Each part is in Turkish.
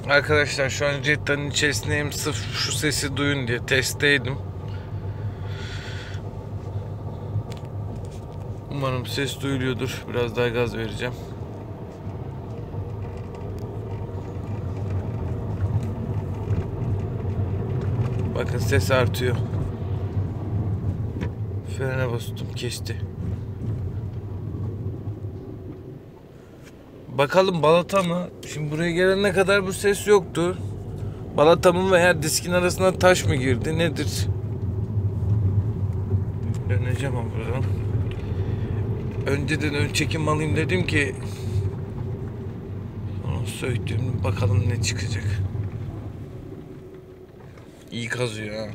Arkadaşlar şu an Jetta'nın içerisindeyim, sırf şu sesi duyun diye testteydim. Umarım ses duyuluyordur. Biraz daha gaz vereceğim. Bakın ses artıyor. Frene bastım, kesti. Bakalım balata mı? Şimdi buraya gelene kadar bu ses yoktu. Balata mı veya diskin arasına taş mı girdi? Nedir? Döneceğim ama buradan. Önceden ön çekim alayım dedim ki onu söktüm, bakalım ne çıkacak. İyi kazıyor ha.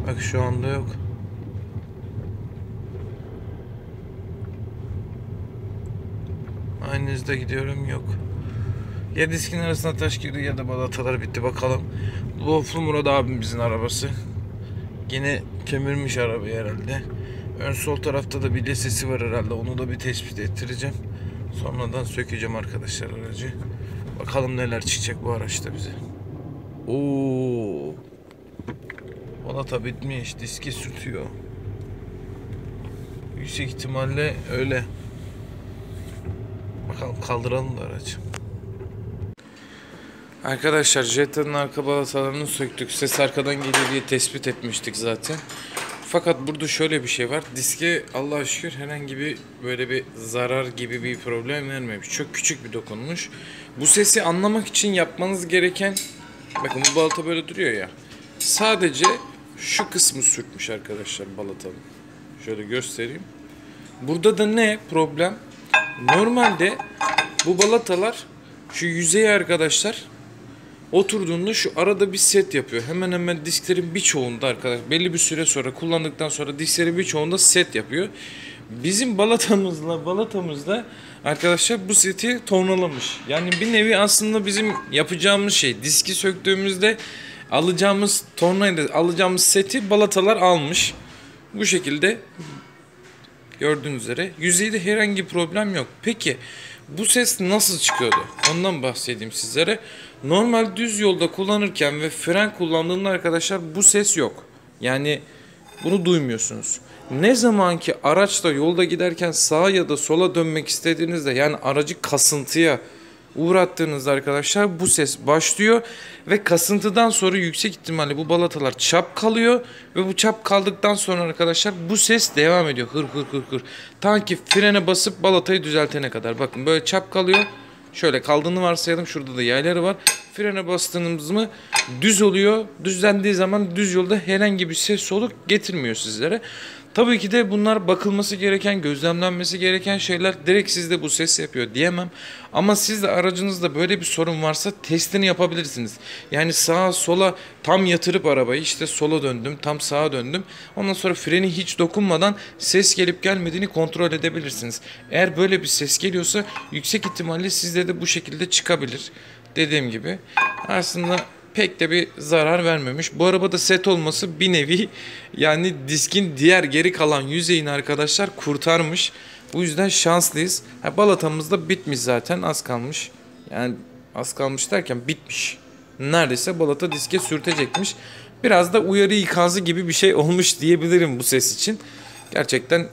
Bak şu anda yok. Aynı hızda gidiyorum, yok. Ya diskin arasına taş girdi ya da balatalar bitti, bakalım. Loflu Murat abimizin arabası. Yine kemirmiş arabayı herhalde. Ön sol tarafta da bir sesi var herhalde. Onu da bir tespit ettireceğim. Sonradan sökeceğim arkadaşlar aracı. Bakalım neler çıkacak bu araçta bize. Oo. Balata bitmiş. Diski sürtüyor. Yüksek ihtimalle öyle. Bakalım, kaldıralım da aracı. Arkadaşlar Jetta'nın arka balatalarını söktük. Ses arkadan geliyor diye tespit etmiştik zaten. Fakat burada şöyle bir şey var. Diske Allah'a şükür herhangi bir böyle bir zarar gibi bir problem vermemiş. Çok küçük bir dokunmuş. Bu sesi anlamak için yapmanız gereken, bakın bu balata böyle duruyor ya. Sadece şu kısmı sürtmüş arkadaşlar balatanın. Şöyle göstereyim. Burada da ne problem? Normalde bu balatalar şu yüzeye arkadaşlar oturduğunda şu arada bir set yapıyor. Hemen hemen disklerin birçoğunda arkadaşlar belli bir süre sonra kullandıktan sonra disklerin birçoğunda set yapıyor. Bizim balatamızla arkadaşlar bu seti tonalamış. Yani bir nevi aslında bizim yapacağımız şey, diski söktüğümüzde alacağımız tornayla alacağımız seti balatalar almış. Bu şekilde gördüğünüz üzere yüzeyde herhangi bir problem yok. Peki bu ses nasıl çıkıyordu? Ondan bahsedeyim sizlere. Normal düz yolda kullanırken ve fren kullandığında arkadaşlar bu ses yok. Yani bunu duymuyorsunuz. Ne zaman ki araçla yolda giderken sağa ya da sola dönmek istediğinizde, yani aracı kasıntıya uğrattığınızda arkadaşlar bu ses başlıyor ve kasıntıdan sonra yüksek ihtimalle bu balatalar çap kalıyor ve bu çap kaldıktan sonra arkadaşlar bu ses devam ediyor, hır hır hır hır, ta ki frene basıp balatayı düzeltene kadar. Bakın böyle çap kalıyor, şöyle kaldığını varsayalım, şurada da yayları var, frene bastığımız mı düz oluyor, düzlendiği zaman düz yolda herhangi bir ses soluk getirmiyor sizlere. Tabii ki de bunlar bakılması gereken, gözlemlenmesi gereken şeyler. Direkt sizde bu ses yapıyor diyemem. Ama sizde aracınızda böyle bir sorun varsa testini yapabilirsiniz. Yani sağa sola tam yatırıp arabayı, işte sola döndüm, tam sağa döndüm. Ondan sonra freni hiç dokunmadan ses gelip gelmediğini kontrol edebilirsiniz. Eğer böyle bir ses geliyorsa yüksek ihtimalle sizde de bu şekilde çıkabilir. Dediğim gibi aslında pek de bir zarar vermemiş. Bu arabada set olması bir nevi yani diskin diğer geri kalan yüzeyini arkadaşlar kurtarmış. Bu yüzden şanslıyız. Balatamız da bitmiş zaten, az kalmış. Yani az kalmış derken bitmiş. Neredeyse balata diske sürtecekmiş. Biraz da uyarı ikazı gibi bir şey olmuş diyebilirim bu ses için. Gerçekten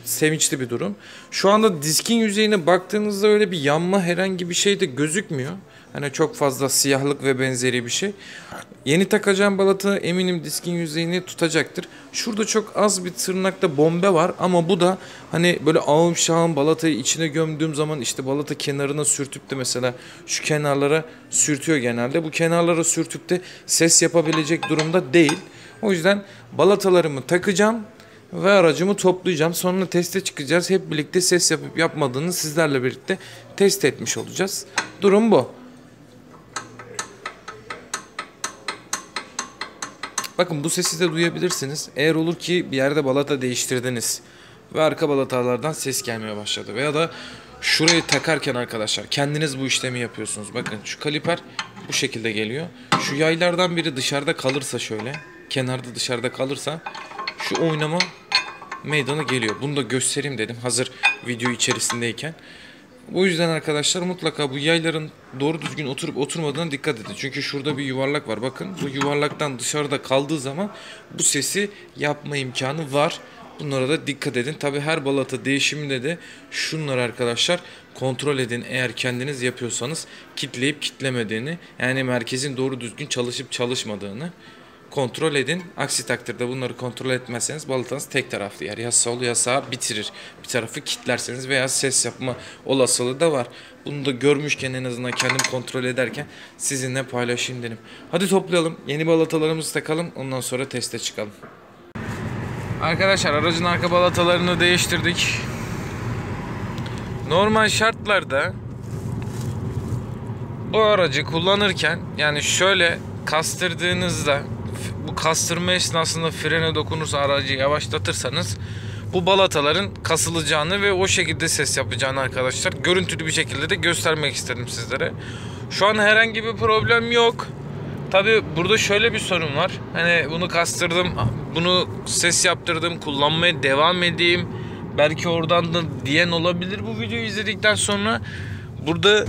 sevinçli bir durum. Şu anda diskin yüzeyine baktığınızda öyle bir yanma herhangi bir şey de gözükmüyor. Hani çok fazla siyahlık ve benzeri bir şey. Yeni takacağım balata eminim diskin yüzeyini tutacaktır. Şurada çok az bir tırnakta bombe var ama bu da hani böyle ağım şahım balatayı içine gömdüğüm zaman işte balata kenarına sürtüp de mesela şu kenarlara sürtüyor genelde. Bu kenarlara sürtüp de ses yapabilecek durumda değil. O yüzden balatalarımı takacağım ve aracımı toplayacağım. Sonra teste çıkacağız. Hep birlikte ses yapıp yapmadığını sizlerle birlikte test etmiş olacağız. Durum bu. Bakın bu sesi de duyabilirsiniz. Eğer olur ki bir yerde balata değiştirdiniz ve arka balatalardan ses gelmeye başladı. Veya da şurayı takarken arkadaşlar kendiniz bu işlemi yapıyorsunuz. Bakın şu kaliper bu şekilde geliyor. Şu yaylardan biri dışarıda kalırsa, şöyle kenarda dışarıda kalırsa şu oynama meydana geliyor. Bunu da göstereyim dedim hazır video içerisindeyken. Bu yüzden arkadaşlar mutlaka bu yayların doğru düzgün oturup oturmadığına dikkat edin. Çünkü şurada bir yuvarlak var. Bakın bu yuvarlaktan dışarıda kaldığı zaman bu sesi yapma imkanı var. Bunlara da dikkat edin. Tabi her balata değişiminde de şunları arkadaşlar kontrol edin. Eğer kendiniz yapıyorsanız kitleyip kitlemediğini, yani merkezin doğru düzgün çalışıp çalışmadığını kontrol edin. Aksi takdirde bunları kontrol etmezseniz balatanız tek taraflı yer. Ya sol ya sağ bitirir. Bir tarafı kitlerseniz veya ses yapma olasılığı da var. Bunu da görmüşken en azından kendim kontrol ederken sizinle paylaşayım dedim. Hadi toplayalım. Yeni balatalarımızı takalım. Ondan sonra teste çıkalım. Arkadaşlar aracın arka balatalarını değiştirdik. Normal şartlarda bu aracı kullanırken yani şöyle kastırdığınızda bu kastırma esnasında frene dokunursa aracı yavaşlatırsanız bu balataların kasılacağını ve o şekilde ses yapacağını arkadaşlar görüntülü bir şekilde de göstermek istedim sizlere. Şu an herhangi bir problem yok. Tabi burada şöyle bir sorun var. Hani bunu kastırdım, bunu ses yaptırdım, kullanmaya devam edeyim. Belki oradan da diyen olabilir bu videoyu izledikten sonra. Burada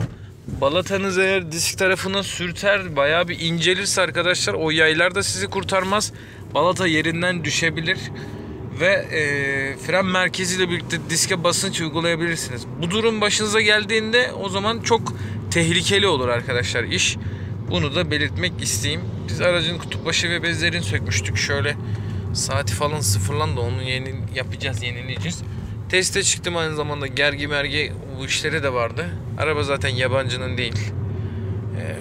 balatanız eğer disk tarafına sürter, bayağı bir incelirse arkadaşlar o yaylar da sizi kurtarmaz. Balata yerinden düşebilir ve fren merkeziyle birlikte diske basınç uygulayabilirsiniz. Bu durum başınıza geldiğinde o zaman çok tehlikeli olur arkadaşlar iş. Bunu da belirtmek isteyeyim. Biz aracın kutup başı ve bezlerini sökmüştük. Şöyle saati falan sıfırlandı. Onu yenileyeceğiz. Teste çıktım aynı zamanda. Gergi mergi bu işleri de vardı. Araba zaten yabancının değil.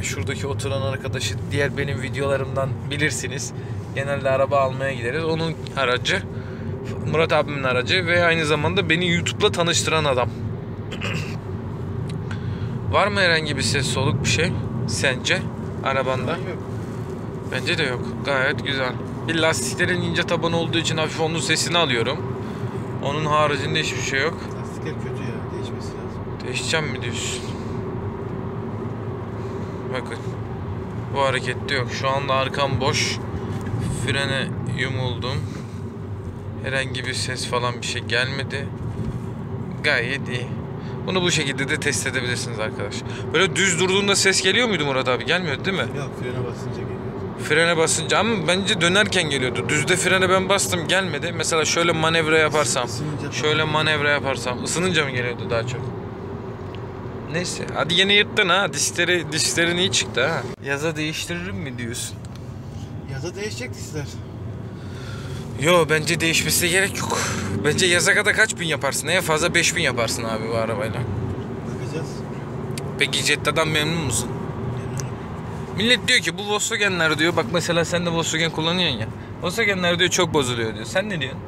Şuradaki oturan arkadaşı diğer benim videolarımdan bilirsiniz. Genelde araba almaya gideriz. Onun aracı. Murat abimin aracı ve aynı zamanda beni YouTube'la tanıştıran adam. Var mı herhangi bir ses soluk bir şey sence arabanda? Bence de yok. Gayet güzel. Bir lastiklerin ince taban olduğu için hafif onun sesini alıyorum. Onun haricinde hiçbir şey yok. Lastikler kötü ya. Değişmesi lazım. Değişeceğim mi diyorsun? Bakın. Bu harekette yok. Şu anda arkam boş. Frene yumuldum. Herhangi bir ses falan bir şey gelmedi. Gayet iyi. Bunu bu şekilde de test edebilirsiniz arkadaşlar. Böyle düz durduğunda ses geliyor muydu Murat abi? Gelmiyordu değil mi? Yok, frene basınca geliyor. Frene basınca ama bence dönerken geliyordu. Düzde frene ben bastım gelmedi. Mesela şöyle manevra yaparsam, şöyle manevra yaparsam ısınınca mı geliyordu daha çok? Neyse hadi yine yırttın ha. Disklerin iyi çıktı ha. Yaza değiştiririm mi diyorsun? Yaza değişecek diskler. Yo bence değişmesine gerek yok. Bence yaza kadar kaç bin yaparsın? En fazla 5000 yaparsın abi bu arabayla. Bakacağız. Peki Jetta'dan memnun musun? Millet diyor ki bu Volkswagen'ler diyor. Bak mesela sen de Volkswagen kullanıyorsun ya. Volkswagen'ler diyor çok bozuluyor diyor. Sen ne diyorsun?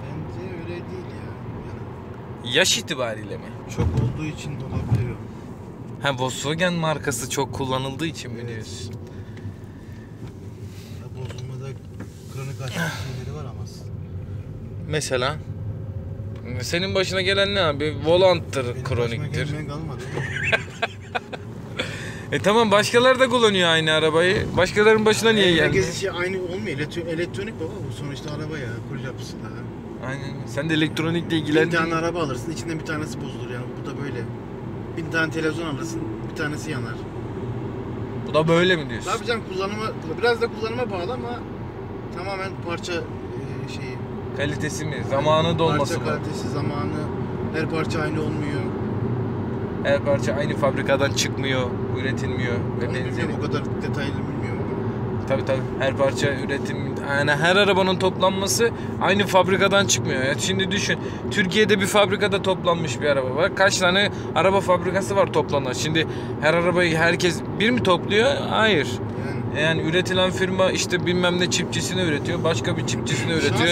Bence öyle değil ya. Yani Yaş itibariyle mi? çok olduğu için olabilir o. Ha Volkswagen markası çok kullanıldığı için mi Evet. diyorsun? Ya bozulmada kronik açlık şeyleri var ama. Mesela senin başına gelen ne abi? Volanttır, Benim kroniktir. başıma gelmeyen kalmadı. Tamam başkaları da kullanıyor aynı arabayı. Başkalarının başına niye geldi? Herkes şey aynı olmuyor. Elektronik baba bu sonuçta araba ya. Kul yapısında. Aynen. Sen de elektronikle Bir ilgilendin. tane araba alırsın, içinden bir tanesi bozulur yani. Bu da böyle. Bir tane televizyon alırsın, bir tanesi yanar. Bu da böyle mi diyorsun? Ne yapacağım, kullanıma biraz da kullanıma bağlı ama tamamen parça şeyi. Kalitesi mi? Zamanı dolması Parça mı? kalitesi, zamanı, her parça aynı olmuyor. Her parça aynı fabrikadan çıkmıyor, üretilmiyor ve Onu benzeri. bilmiyorum, o kadar detaylı bilmiyorum ama. Tabii. Her parça üretim, yani her arabanın toplanması aynı fabrikadan çıkmıyor. Yani şimdi düşün, Türkiye'de bir fabrikada toplanmış bir araba var. Kaç tane araba fabrikası var toplanan? Şimdi her arabayı herkes bir mi topluyor? Hayır. Yani üretilen firma işte bilmem ne çipçisini üretiyor, başka bir çipçisini üretiyor.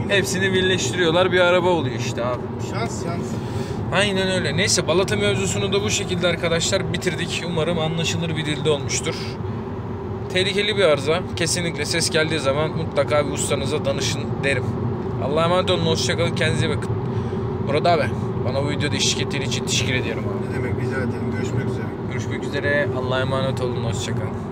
Hepsini birleştiriyorlar, bir araba oluyor işte abi. Şans. Aynen öyle. Neyse balata mevzusunu da bu şekilde arkadaşlar bitirdik. Umarım anlaşılır bir dilde olmuştur. Tehlikeli bir arıza. Kesinlikle ses geldiği zaman mutlaka bir ustanıza danışın derim. Allah'a emanet olun. Hoşçakalın. Kendinize iyi bakın. Murat abi bana bu videoda eşlik ettiğin için teşekkür ediyorum abi. Ne demek, rica ederim. Görüşmek üzere. Görüşmek üzere. Allah'a emanet olun. Hoşçakalın.